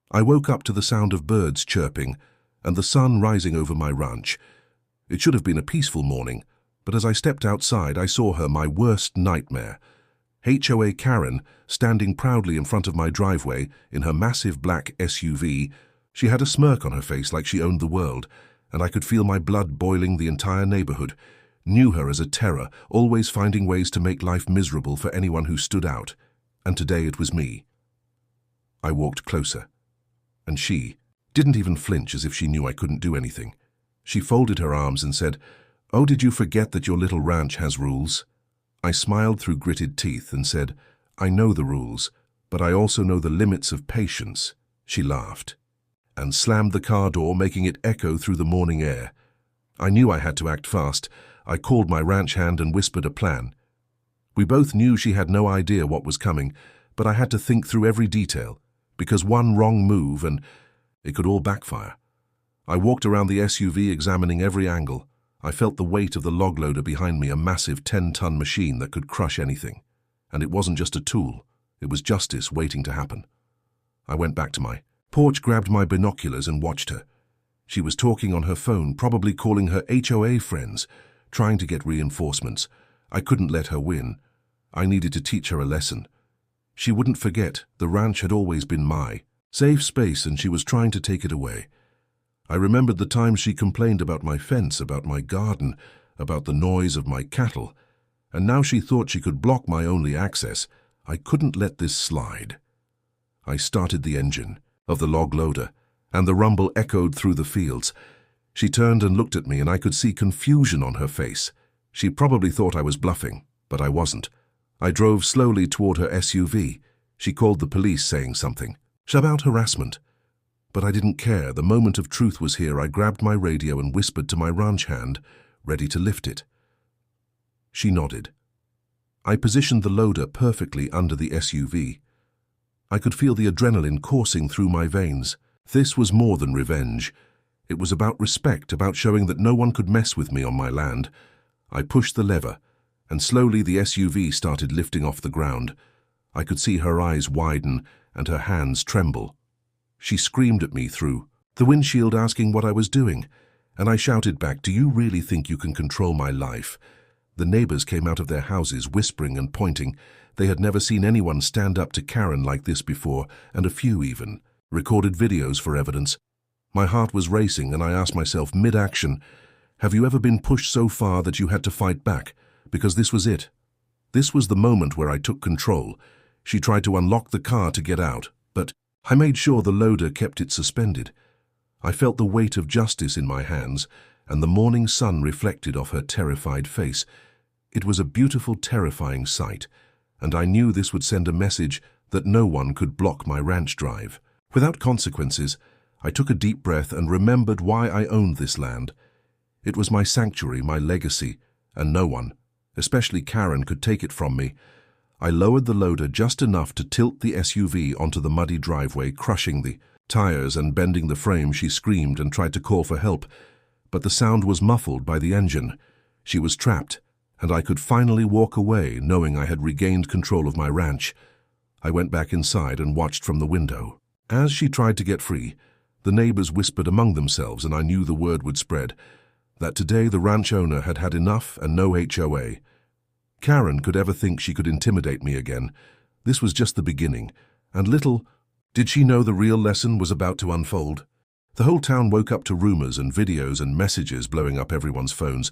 I woke up to the sound of birds chirping and the sun rising over my ranch. It should have been a peaceful morning, but as I stepped outside, I saw her, my worst nightmare. HOA Karen, standing proudly in front of my driveway in her massive black SUV. She had a smirk on her face like she owned the world, and I could feel my blood boiling. The entire neighborhood knew her as a terror, always finding ways to make life miserable for anyone who stood out. And today it was me. I walked closer, and she didn't even flinch, as if she knew I couldn't do anything. She folded her arms and said, "Oh, did you forget that your little ranch has rules?" I smiled through gritted teeth and said, "I know the rules, but I also know the limits of patience." She laughed and slammed the car door, making it echo through the morning air. I knew I had to act fast. I called my ranch hand and whispered a plan. We both knew she had no idea what was coming, but I had to think through every detail, because one wrong move and it could all backfire. I walked around the SUV, examining every angle. I felt the weight of the log loader behind me, a massive 10-ton machine that could crush anything. And it wasn't just a tool, it was justice waiting to happen. I went back to my porch, grabbed my binoculars and watched her. She was talking on her phone, probably calling her HOA friends, trying to get reinforcements. I couldn't let her win. I needed to teach her a lesson. She wouldn't forget the ranch had always been my safe space, and she was trying to take it away. I remembered the times she complained about my fence, about my garden, about the noise of my cattle, and now she thought she could block my only access. I couldn't let this slide. I started the engine of the log loader, and the rumble echoed through the fields. She turned and looked at me, and I could see confusion on her face. She probably thought I was bluffing, but I wasn't. I drove slowly toward her SUV. She called the police, saying something about harassment. But I didn't care. The moment of truth was here. I grabbed my radio and whispered to my ranch hand, ready to lift it. She nodded. I positioned the loader perfectly under the SUV. I could feel the adrenaline coursing through my veins. This was more than revenge. It was about respect, about showing that no one could mess with me on my land. I pushed the lever, and slowly the SUV started lifting off the ground. I could see her eyes widen and her hands tremble. She screamed at me through the windshield, asking what I was doing, and I shouted back, "Do you really think you can control my life?" The neighbors came out of their houses, whispering and pointing. They had never seen anyone stand up to Karen like this before, and a few even recorded videos for evidence. My heart was racing, and I asked myself mid-action, have you ever been pushed so far that you had to fight back? Because this was it. This was the moment where I took control. She tried to unlock the car to get out, but I made sure the loader kept it suspended. I felt the weight of justice in my hands, and the morning sun reflected off her terrified face. It was a beautiful, terrifying sight, and I knew this would send a message that no one could block my ranch drive. Without consequences, I took a deep breath and remembered why I owned this land. It was my sanctuary, my legacy, and no one, especially Karen, could take it from me. I lowered the loader just enough to tilt the SUV onto the muddy driveway, crushing the tires and bending the frame. She screamed and tried to call for help, but the sound was muffled by the engine. She was trapped, and I could finally walk away, knowing I had regained control of my ranch. I went back inside and watched from the window. As she tried to get free, the neighbors whispered among themselves, and I knew the word would spread, that today the ranch owner had had enough and no HOA. Karen could ever think she could intimidate me again. This was just the beginning, and little did she know the real lesson was about to unfold. The whole town woke up to rumors and videos and messages blowing up everyone's phones.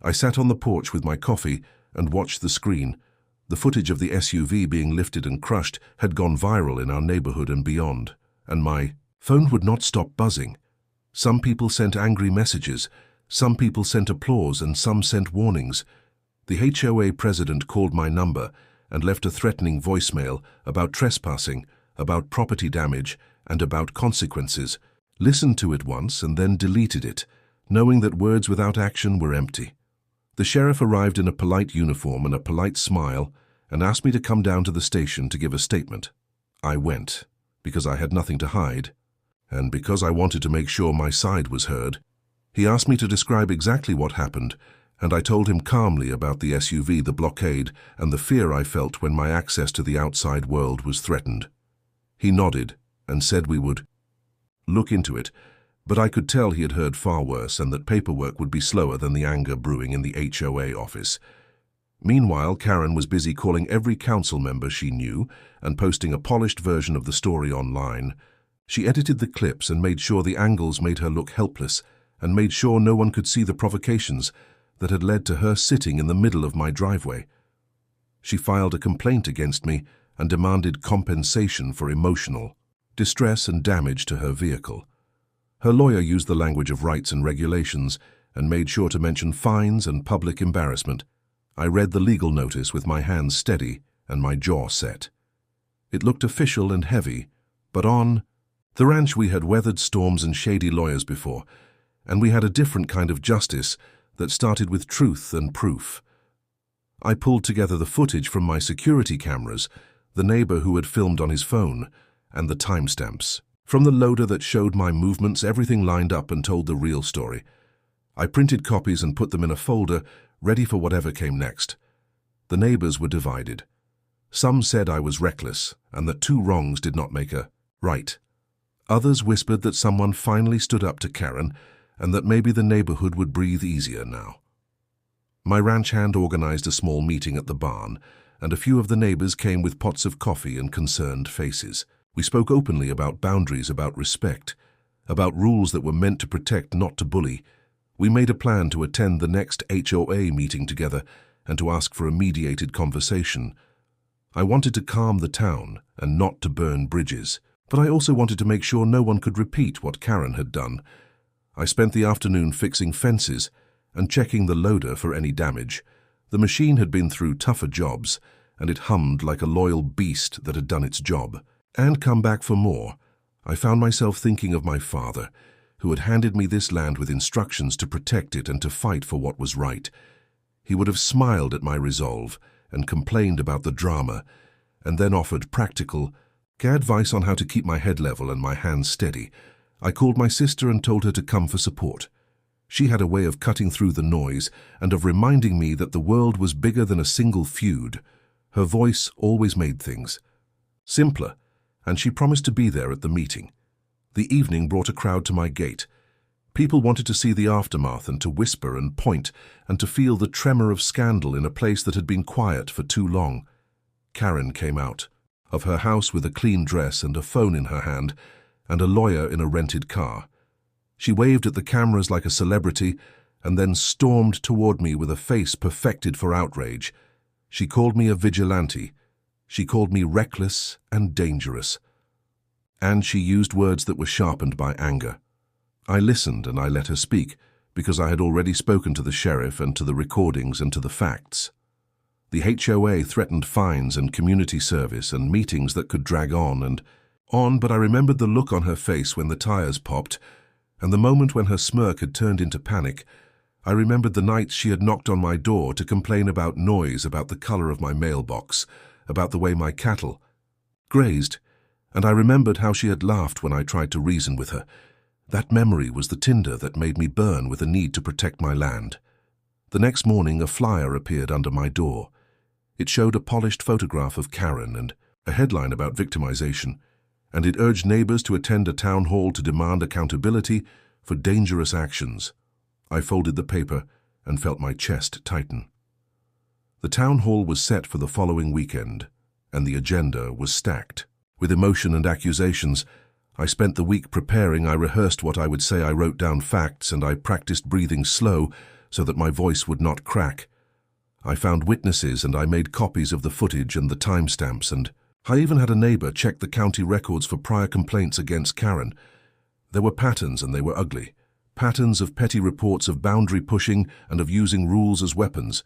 I sat on the porch with my coffee and watched the screen. The footage of the SUV being lifted and crushed had gone viral in our neighborhood and beyond, and my phone would not stop buzzing. Some people sent angry messages, some people sent applause, and some sent warnings. The HOA president called my number and left a threatening voicemail about trespassing, about property damage, and about consequences. Listened to it once and then deleted it, knowing that words without action were empty. The sheriff arrived in a polite uniform and a polite smile and asked me to come down to the station to give a statement. I went, because I had nothing to hide, and because I wanted to make sure my side was heard. He asked me to describe exactly what happened, and I told him calmly about the SUV, the blockade, and the fear I felt when my access to the outside world was threatened. He nodded and said we would look into it, but I could tell he had heard far worse and that paperwork would be slower than the anger brewing in the HOA office. Meanwhile, Karen was busy calling every council member she knew and posting a polished version of the story online. She edited the clips and made sure the angles made her look helpless and made sure no one could see the provocations that had led to her sitting in the middle of my driveway. She filed a complaint against me and demanded compensation for emotional distress and damage to her vehicle. Her lawyer used the language of rights and regulations and made sure to mention fines and public embarrassment. I read the legal notice with my hands steady and my jaw set. It looked official and heavy, but on the ranch we had weathered storms and shady lawyers before, and we had a different kind of justice that started with truth and proof. I pulled together the footage from my security cameras, the neighbor who had filmed on his phone, and the timestamps. From the loader that showed my movements, everything lined up and told the real story. I printed copies and put them in a folder, ready for whatever came next. The neighbors were divided. Some said I was reckless and that 2 wrongs did not make a right. Others whispered that someone finally stood up to Karen and that maybe the neighborhood would breathe easier now. My ranch hand organized a small meeting at the barn, and a few of the neighbors came with pots of coffee and concerned faces. We spoke openly about boundaries, about respect, about rules that were meant to protect, not to bully. We made a plan to attend the next HOA meeting together and to ask for a mediated conversation. I wanted to calm the town and not to burn bridges, but I also wanted to make sure no one could repeat what Karen had done. I spent the afternoon fixing fences and checking the loader for any damage. The machine had been through tougher jobs, and it hummed like a loyal beast that had done its job and come back for more. I found myself thinking of my father, who had handed me this land with instructions to protect it and to fight for what was right. He would have smiled at my resolve and complained about the drama, and then offered practical advice on how to keep my head level and my hands steady. I called my sister and told her to come for support. She had a way of cutting through the noise and of reminding me that the world was bigger than a single feud. Her voice always made things simpler, and she promised to be there at the meeting. The evening brought a crowd to my gate. People wanted to see the aftermath and to whisper and point and to feel the tremor of scandal in a place that had been quiet for too long. Karen came out of her house with a clean dress and a phone in her hand and a lawyer in a rented car. She waved at the cameras like a celebrity and then stormed toward me with a face perfected for outrage. She called me a vigilante. She called me reckless and dangerous. And she used words that were sharpened by anger. I listened and I let her speak because I had already spoken to the sheriff and to the recordings and to the facts. The HOA threatened fines and community service and meetings that could drag on, but I remembered the look on her face when the tires popped, and the moment when her smirk had turned into panic. I remembered the nights she had knocked on my door to complain about noise, about the color of my mailbox, about the way my cattle grazed, and I remembered how she had laughed when I tried to reason with her. That memory was the tinder that made me burn with a need to protect my land. The next morning, a flyer appeared under my door. It showed a polished photograph of Karen and a headline about victimization, and it urged neighbors to attend a town hall to demand accountability for dangerous actions. I folded the paper and felt my chest tighten. The town hall was set for the following weekend, and the agenda was stacked. With emotion and accusations, I spent the week preparing. I rehearsed what I would say, I wrote down facts, and I practiced breathing slow so that my voice would not crack. I found witnesses and I made copies of the footage and the timestamps, and I even had a neighbor check the county records for prior complaints against Karen. There were patterns and they were ugly. Patterns of petty reports of boundary pushing and of using rules as weapons.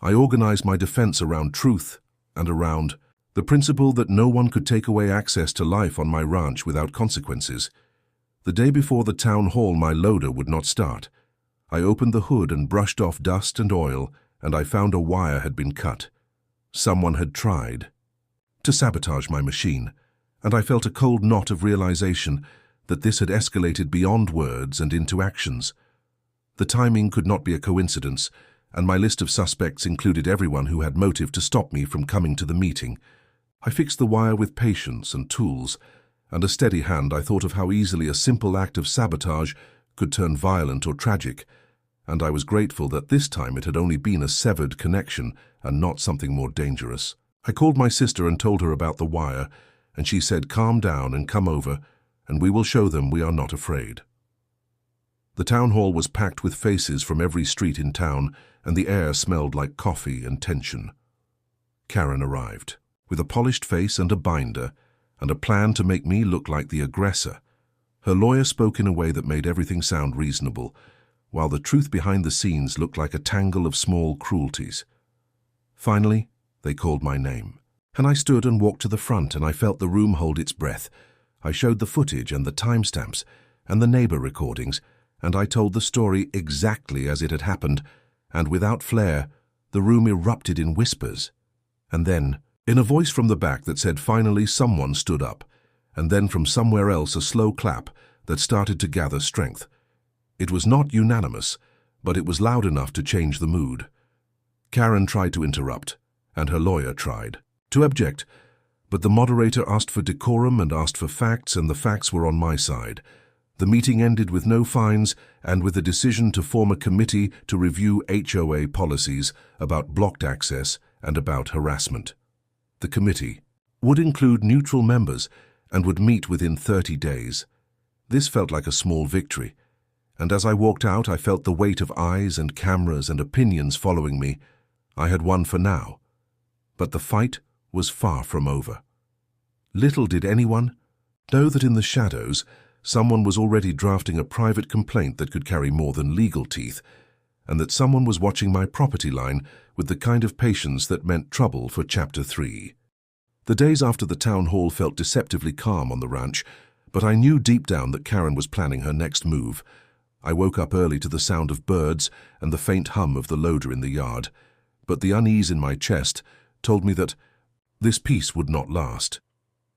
I organized my defense around truth and around the principle that no one could take away access to life on my ranch without consequences. The day before the town hall, my loader would not start. I opened the hood and brushed off dust and oil, and I found a wire had been cut. Someone had tried to sabotage my machine, and I felt a cold knot of realization that this had escalated beyond words and into actions. The timing could not be a coincidence, and my list of suspects included everyone who had motive to stop me from coming to the meeting. I fixed the wire with patience and tools, and a steady hand, I thought of how easily a simple act of sabotage could turn violent or tragic, and I was grateful that this time it had only been a severed connection and not something more dangerous. I called my sister and told her about the wire, and she said, "Calm down and come over, and we will show them we are not afraid." The town hall was packed with faces from every street in town, and the air smelled like coffee and tension. Karen arrived, with a polished face and a binder, and a plan to make me look like the aggressor. Her lawyer spoke in a way that made everything sound reasonable, while the truth behind the scenes looked like a tangle of small cruelties. Finally, they called my name, and I stood and walked to the front, and I felt the room hold its breath. I showed the footage and the timestamps and the neighbor recordings, and I told the story exactly as it had happened, and without flair, the room erupted in whispers. And then, in a voice from the back that said, "Finally, someone stood up," and then from somewhere else a slow clap that started to gather strength. It was not unanimous, but it was loud enough to change the mood. Karen tried to interrupt, and her lawyer tried to object, but the moderator asked for decorum and asked for facts, and the facts were on my side. The meeting ended with no fines and with a decision to form a committee to review HOA policies about blocked access and about harassment. The committee would include neutral members and would meet within 30 days. This felt like a small victory, and as I walked out, I felt the weight of eyes and cameras and opinions following me. I had won for now, but the fight was far from over. Little did anyone know that in the shadows, someone was already drafting a private complaint that could carry more than legal teeth, and that someone was watching my property line with the kind of patience that meant trouble for Chapter 3. The days after the town hall felt deceptively calm on the ranch, but I knew deep down that Karen was planning her next move. I woke up early to the sound of birds and the faint hum of the loader in the yard, but the unease in my chest told me that this peace would not last.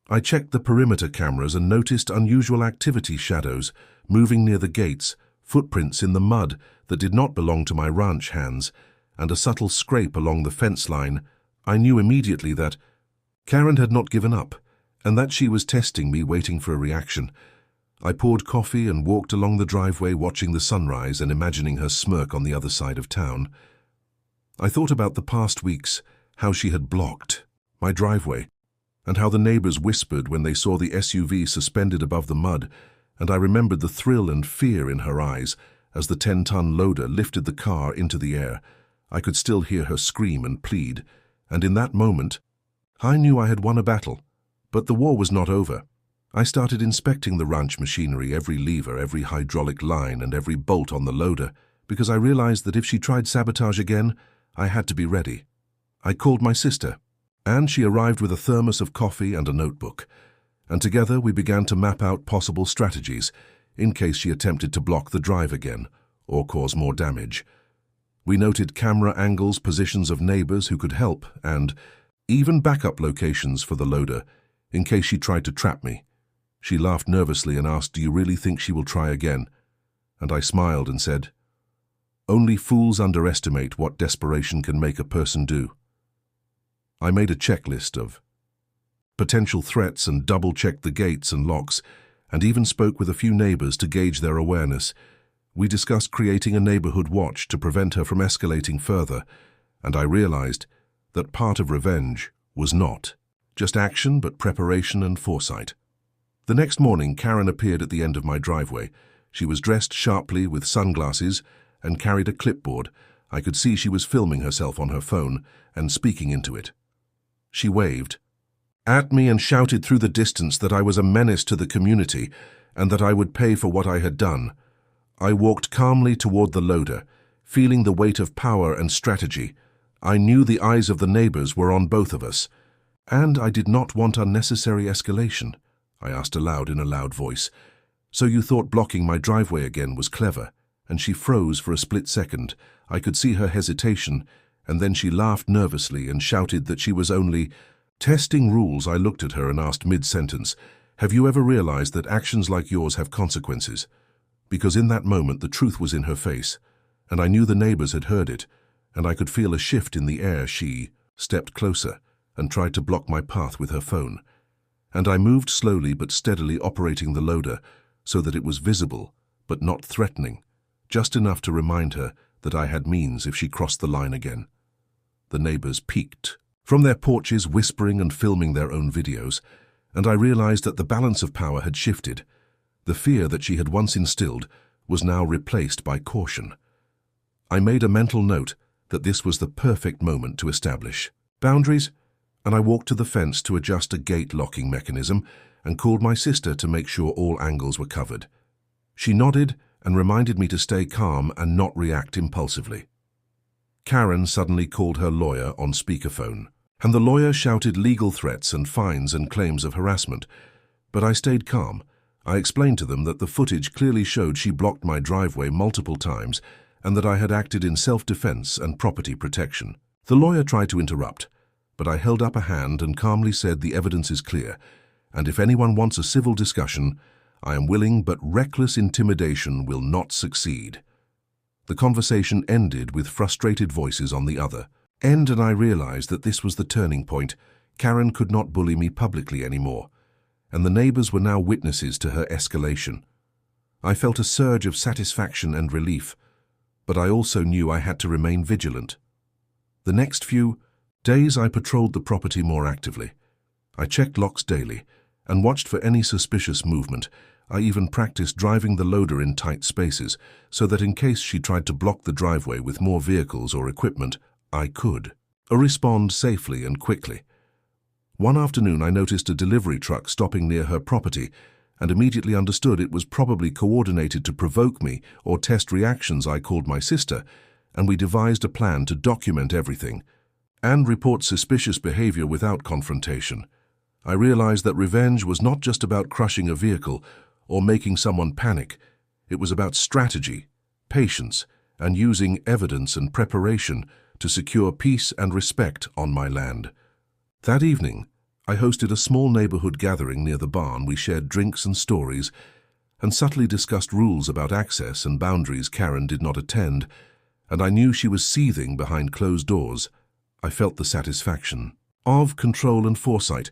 I checked the perimeter cameras and noticed unusual activity shadows moving near the gates, footprints in the mud that did not belong to my ranch hands, and a subtle scrape along the fence line. I knew immediately that Karen had not given up, and that she was testing me, waiting for a reaction. I poured coffee and walked along the driveway, watching the sunrise and imagining her smirk on the other side of town. I thought about the past weeks, how she had blocked my driveway, and how the neighbors whispered when they saw the SUV suspended above the mud, and I remembered the thrill and fear in her eyes as the 10-ton loader lifted the car into the air. I could still hear her scream and plead, and in that moment, I knew I had won a battle. But the war was not over. I started inspecting the ranch machinery, every lever, every hydraulic line, and every bolt on the loader, because I realized that if she tried sabotage again, I had to be ready. I called my sister, and she arrived with a thermos of coffee and a notebook, and together we began to map out possible strategies in case she attempted to block the drive again or cause more damage. We noted camera angles, positions of neighbors who could help, and even backup locations for the loader in case she tried to trap me. She laughed nervously and asked, "Do you really think she will try again?" And I smiled and said, "Only fools underestimate what desperation can make a person do." I made a checklist of potential threats and double-checked the gates and locks, and even spoke with a few neighbors to gauge their awareness. We discussed creating a neighborhood watch to prevent her from escalating further, and I realized that part of revenge was not just action, but preparation and foresight. The next morning, Karen appeared at the end of my driveway. She was dressed sharply with sunglasses and carried a clipboard. I could see she was filming herself on her phone and speaking into it. She waved at me and shouted through the distance that I was a menace to the community and that I would pay for what I had done. I walked calmly toward the loader, feeling the weight of power and strategy. I knew the eyes of the neighbors were on both of us, and I did not want unnecessary escalation. I asked aloud in a loud voice, "So you thought blocking my driveway again was clever?" And she froze for a split second. I could see her hesitation, and then she laughed nervously and shouted that she was only testing rules. I looked at her and asked mid-sentence, "Have you ever realized that actions like yours have consequences?" Because in that moment the truth was in her face, and I knew the neighbors had heard it, and I could feel a shift in the air. She stepped closer and tried to block my path with her phone. and I moved slowly but steadily, operating the loader so that it was visible but not threatening, just enough to remind her that I had means if she crossed the line again. The neighbors peeked from their porches, whispering and filming their own videos, and I realized that the balance of power had shifted. The fear that she had once instilled was now replaced by caution. I made a mental note that this was the perfect moment to establish boundaries, and I walked to the fence to adjust a gate locking mechanism and called my sister to make sure all angles were covered. She nodded and reminded me to stay calm and not react impulsively. Karen suddenly called her lawyer on speakerphone, and the lawyer shouted legal threats and fines and claims of harassment. But I stayed calm. I explained to them that the footage clearly showed she blocked my driveway multiple times and that I had acted in self-defense and property protection. The lawyer tried to interrupt, but I held up a hand and calmly said the evidence is clear, and if anyone wants a civil discussion, I am willing, but reckless intimidation will not succeed. The conversation ended with frustrated voices on the other end, and I realized that this was the turning point. Karen could not bully me publicly anymore, and the neighbors were now witnesses to her escalation. I felt a surge of satisfaction and relief, but I also knew I had to remain vigilant. The next few days I patrolled the property more actively. I checked locks daily and watched for any suspicious movement. I even practiced driving the loader in tight spaces so that in case she tried to block the driveway with more vehicles or equipment, I could respond safely and quickly. One afternoon I noticed a delivery truck stopping near her property and immediately understood it was probably coordinated to provoke me or test reactions. I called my sister, and we devised a plan to document everything and report suspicious behavior without confrontation. I realized that revenge was not just about crushing a vehicle or making someone panic. It was about strategy, patience, and using evidence and preparation to secure peace and respect on my land. That evening, I hosted a small neighborhood gathering near the barn. We shared drinks and stories and subtly discussed rules about access and boundaries. Karen did not attend, and I knew she was seething behind closed doors. I felt the satisfaction of control and foresight,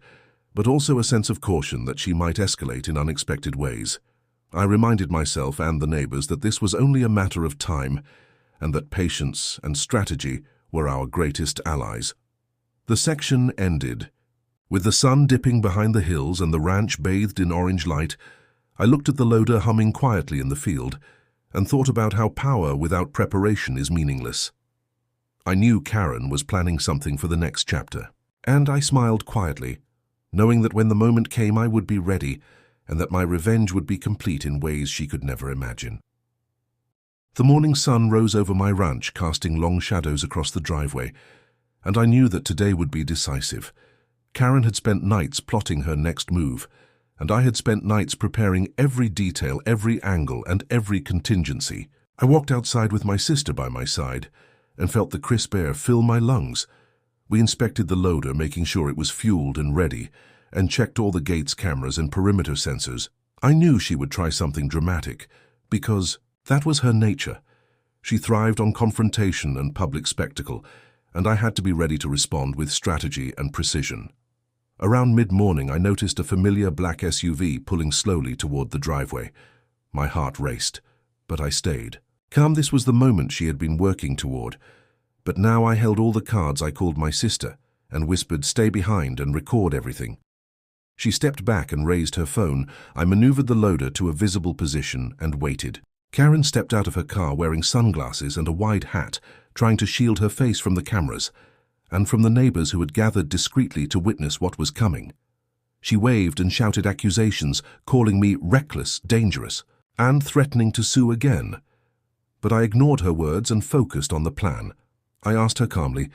but also a sense of caution that she might escalate in unexpected ways. I reminded myself and the neighbors that this was only a matter of time and that patience and strategy were our greatest allies. The section ended. With the sun dipping behind the hills and the ranch bathed in orange light, I looked at the loader humming quietly in the field and thought about how power without preparation is meaningless. I knew Karen was planning something for the next chapter, and I smiled quietly, knowing that when the moment came I would be ready and that my revenge would be complete in ways she could never imagine. The morning sun rose over my ranch, casting long shadows across the driveway, and I knew that today would be decisive. Karen had spent nights plotting her next move, and I had spent nights preparing every detail, every angle, and every contingency. I walked outside with my sister by my side and felt the crisp air fill my lungs. We inspected the loader, making sure it was fueled and ready, and checked all the gates, cameras, and perimeter sensors. I knew she would try something dramatic, because that was her nature. She thrived on confrontation and public spectacle, and I had to be ready to respond with strategy and precision. Around mid-morning, I noticed a familiar black SUV pulling slowly toward the driveway. My heart raced, but I stayed calm. This was the moment she had been working toward. But now I held all the cards. I called my sister and whispered, "Stay behind and record everything." She stepped back and raised her phone. I maneuvered the loader to a visible position and waited. Karen stepped out of her car wearing sunglasses and a wide hat, trying to shield her face from the cameras and from the neighbors who had gathered discreetly to witness what was coming. She waved and shouted accusations, calling me reckless, dangerous, and threatening to sue again. But I ignored her words and focused on the plan. I asked her calmly,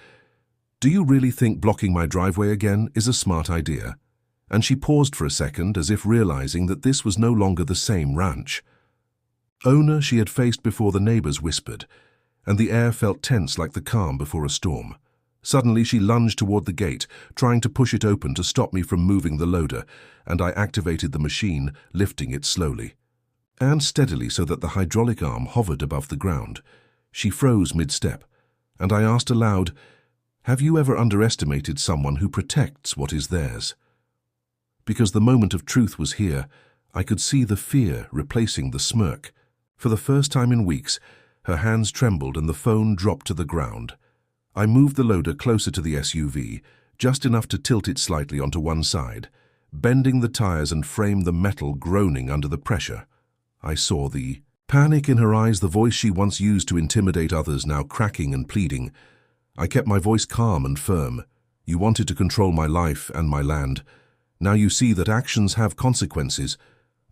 "Do you really think blocking my driveway again is a smart idea?" And she paused for a second, as if realizing that this was no longer the same ranch owner she had faced before. The neighbors whispered, and the air felt tense like the calm before a storm. Suddenly she lunged toward the gate, trying to push it open to stop me from moving the loader, and I activated the machine, lifting it slowly and steadily so that the hydraulic arm hovered above the ground. She froze mid-step, and I asked aloud, "Have you ever underestimated someone who protects what is theirs?" Because the moment of truth was here, I could see the fear replacing the smirk. For the first time in weeks, her hands trembled and the phone dropped to the ground. I moved the loader closer to the SUV, just enough to tilt it slightly onto one side, bending the tires and frame the metal groaning under the pressure. I saw the panic in her eyes, the voice she once used to intimidate others now cracking and pleading. I kept my voice calm and firm. You wanted to control my life and my land. Now you see that actions have consequences.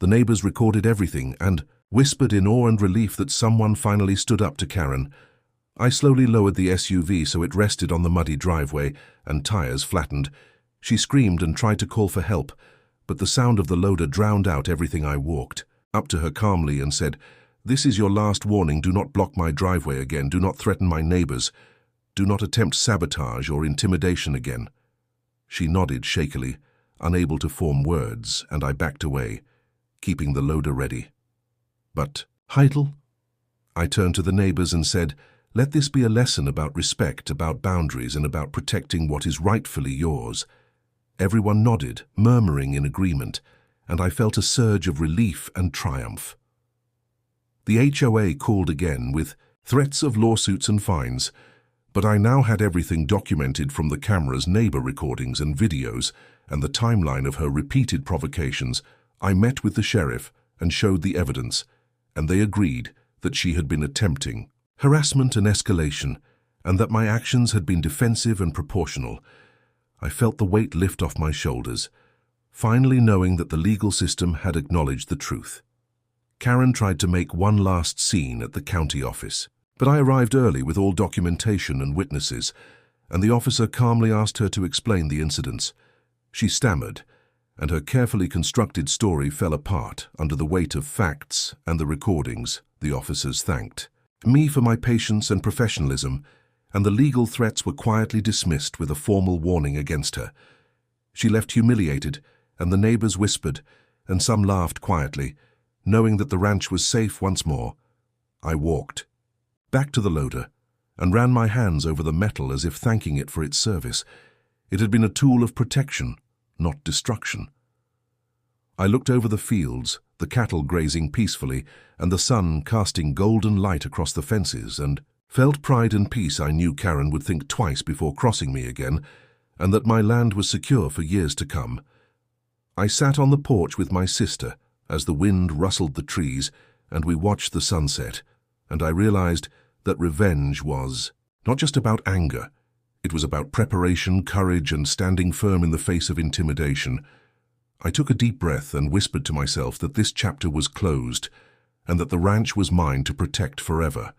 The neighbors recorded everything and whispered in awe and relief that someone finally stood up to Karen. I slowly lowered the SUV so it rested on the muddy driveway and tires flattened. She screamed and tried to call for help, but the sound of the loader drowned out everything. I walked up to her calmly and said, "This is your last warning. Do not block my driveway again. Do not threaten my neighbors. Do not attempt sabotage or intimidation again." She nodded shakily, unable to form words, and I backed away, keeping the loader ready. But, Heidel? I turned to the neighbors and said, "Let this be a lesson about respect, about boundaries, and about protecting what is rightfully yours." Everyone nodded, murmuring in agreement, and I felt a surge of relief and triumph. The HOA called again with threats of lawsuits and fines, but I now had everything documented from the camera's neighbor recordings and videos and the timeline of her repeated provocations. I met with the sheriff and showed the evidence, and they agreed that she had been attempting harassment and escalation, and that my actions had been defensive and proportional. I felt the weight lift off my shoulders, finally knowing that the legal system had acknowledged the truth. Karen tried to make one last scene at the county office, but I arrived early with all documentation and witnesses, and the officer calmly asked her to explain the incidents. She stammered, and her carefully constructed story fell apart under the weight of facts and the recordings. The officers thanked me for my patience and professionalism, and the legal threats were quietly dismissed with a formal warning against her. She left humiliated, and the neighbors whispered, and some laughed quietly, knowing that the ranch was safe once more. I walked back to the loader and ran my hands over the metal as if thanking it for its service. It had been a tool of protection, not destruction. I looked over the fields, the cattle grazing peacefully, and the sun casting golden light across the fences, and felt pride and peace. I knew Karen would think twice before crossing me again, and that my land was secure for years to come. I sat on the porch with my sister as the wind rustled the trees and we watched the sunset, and I realized that revenge was not just about anger. It was about preparation, courage, and standing firm in the face of intimidation. I took a deep breath and whispered to myself that this chapter was closed and that the ranch was mine to protect forever.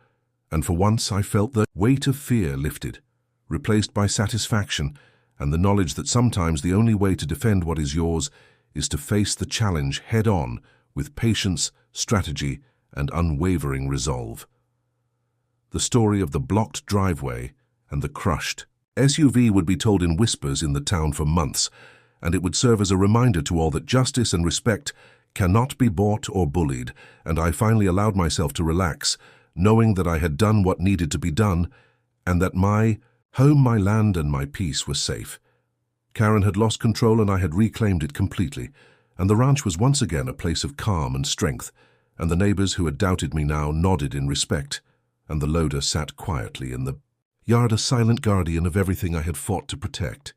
And for once I felt the weight of fear lifted, replaced by satisfaction and the knowledge that sometimes the only way to defend what is yours is to face the challenge head-on with patience, strategy, and unwavering resolve. The story of the blocked driveway and the crushed SUV would be told in whispers in the town for months, and it would serve as a reminder to all that justice and respect cannot be bought or bullied, and I finally allowed myself to relax, knowing that I had done what needed to be done, and that my home, my land, and my peace were safe. Karen had lost control and I had reclaimed it completely, and the ranch was once again a place of calm and strength, and the neighbors who had doubted me now nodded in respect, and the loader sat quietly in the yard, a silent guardian of everything I had fought to protect.